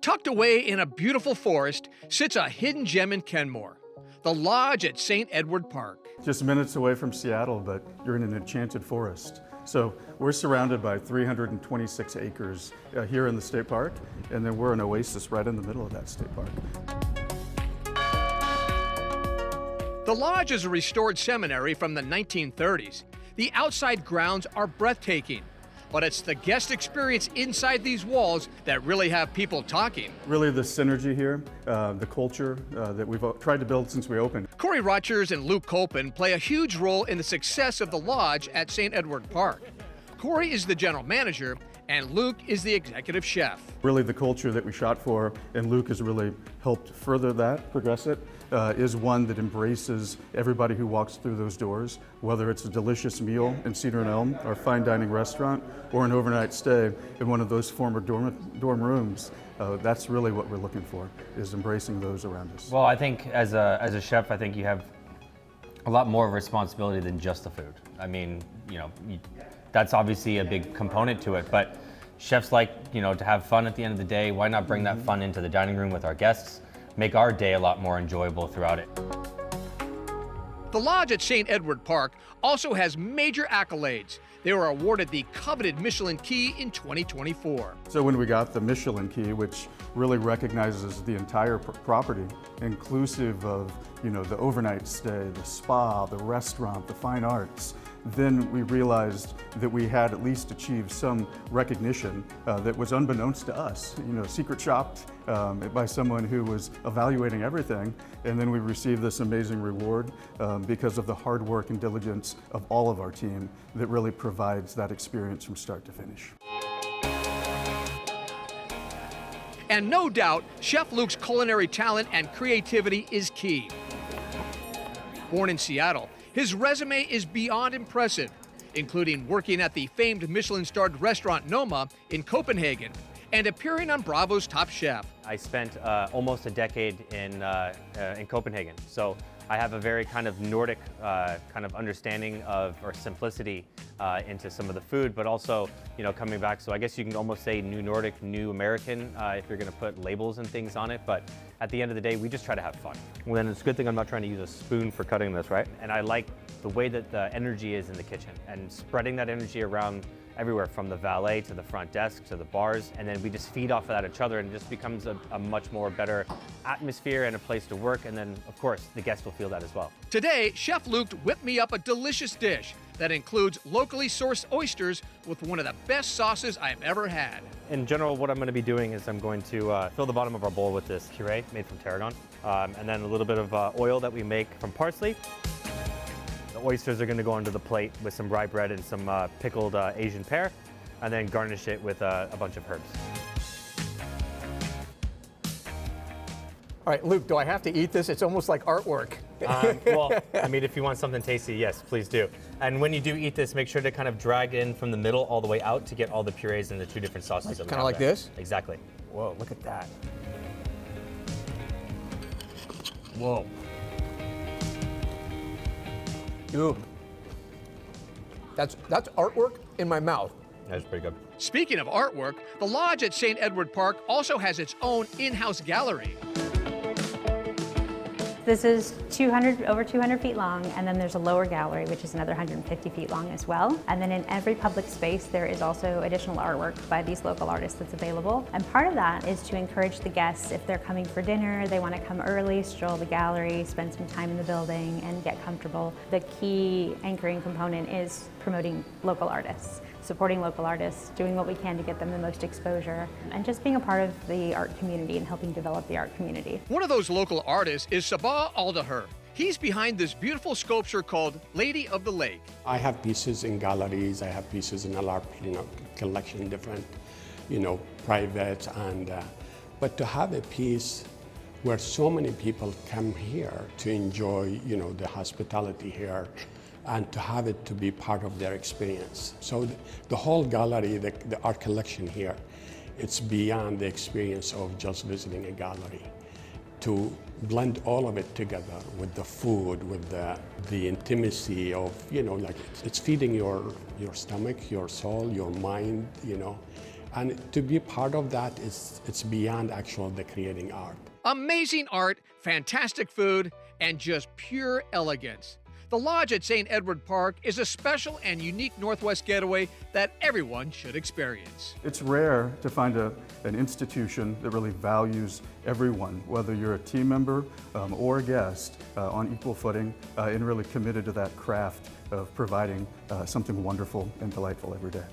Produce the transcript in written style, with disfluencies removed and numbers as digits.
Tucked away in a beautiful forest sits a hidden gem in Kenmore, the lodge at St. Edward Park. Just minutes away from Seattle, but you're in an enchanted forest. So we're surrounded by 326 acres here in the state park, and then we're an oasis right in the middle of that state park. The lodge is a restored seminary from the 1930s. The outside grounds are breathtaking, but it's the guest experience inside these walls that really have people talking. Really the synergy here, the culture that we've tried to build since we opened. Corey Rogers and Luke Colpin play a huge role in the success of the lodge at St. Edward Park. Corey is the general manager, and Luke is the executive chef. Really the culture that we shot for, and Luke has really helped further that, progress it, is one that embraces everybody who walks through those doors, whether it's a delicious meal in Cedar and Elm, our fine dining restaurant, or an overnight stay in one of those former dorm rooms. That's really what we're looking for, is embracing those around us. Well, I think as a chef, I think you have a lot more of a responsibility than just the food. I mean, that's obviously a big component to it, but chefs like, to have fun at the end of the day. Why not bring that fun into the dining room with our guests? Make our day a lot more enjoyable throughout it. The lodge at St. Edward Park also has major accolades. They were awarded the coveted Michelin Key in 2024. So when we got the Michelin Key, which really recognizes the entire property, inclusive of the overnight stay, the spa, the restaurant, the fine arts, then we realized that we had at least achieved some recognition that was unbeknownst to us, secret shopped by someone who was evaluating everything. And then we received this amazing reward because of the hard work and diligence of all of our team that really provides that experience from start to finish. And no doubt, Chef Luke's culinary talent and creativity is key. Born in Seattle, his resume is beyond impressive, including working at the famed Michelin-starred restaurant Noma in Copenhagen and appearing on Bravo's Top Chef. I spent almost a decade in Copenhagen, so I have a very kind of Nordic kind of understanding of, or simplicity into some of the food, but also, coming back. So I guess you can almost say new Nordic, new American, if you're gonna put labels and things on it. But at the end of the day, we just try to have fun. Well, then it's a good thing I'm not trying to use a spoon for cutting this, right? And I like the way that the energy is in the kitchen and spreading that energy around everywhere, from the valet to the front desk to the bars, and then we just feed off of that each other, and it just becomes a much more better atmosphere and a place to work, and then of course the guests will feel that as well. Today, Chef Luke whipped me up a delicious dish that includes locally sourced oysters with one of the best sauces I've ever had. In general, what I'm going to be doing is I'm going to fill the bottom of our bowl with this puree made from tarragon, and then a little bit of oil that we make from parsley. The oysters are going to go onto the plate with some rye bread and some pickled Asian pear, and then garnish it with a bunch of herbs. All right, Luke, do I have to eat this? It's almost like artwork. Well, I mean, if you want something tasty, yes, please do. And when you do eat this, make sure to kind of drag in from the middle all the way out to get all the purees and the two different sauces. Kind of like this? Exactly. Whoa, look at that. Whoa. Dude, that's artwork in my mouth. That's pretty good. Speaking of artwork, the lodge at St. Edward Park also has its own in-house gallery. This is over 200 feet long, and then there's a lower gallery, which is another 150 feet long as well. And then in every public space, there is also additional artwork by these local artists that's available. And part of that is to encourage the guests, if they're coming for dinner, they want to come early, stroll the gallery, spend some time in the building, and get comfortable. The key anchoring component is promoting local artists, supporting local artists, doing what we can to get them the most exposure, and just being a part of the art community and helping develop the art community. One of those local artists is Sabah Aldaher. He's behind this beautiful sculpture called Lady of the Lake. I have pieces in galleries, I have pieces in a large collection, different, private, and but to have a piece where so many people come here to enjoy, the hospitality here, and to have it to be part of their experience. So the whole gallery, the art collection here, it's beyond the experience of just visiting a gallery. To blend all of it together with the food, with the intimacy of, it's feeding your stomach, your soul, your mind, And to be part of that it's beyond actual the creating art. Amazing art, fantastic food, and just pure elegance. The Lodge at St. Edward Park is a special and unique Northwest getaway that everyone should experience. It's rare to find an institution that really values everyone, whether you're a team member or a guest, on equal footing and really committed to that craft of providing something wonderful and delightful every day.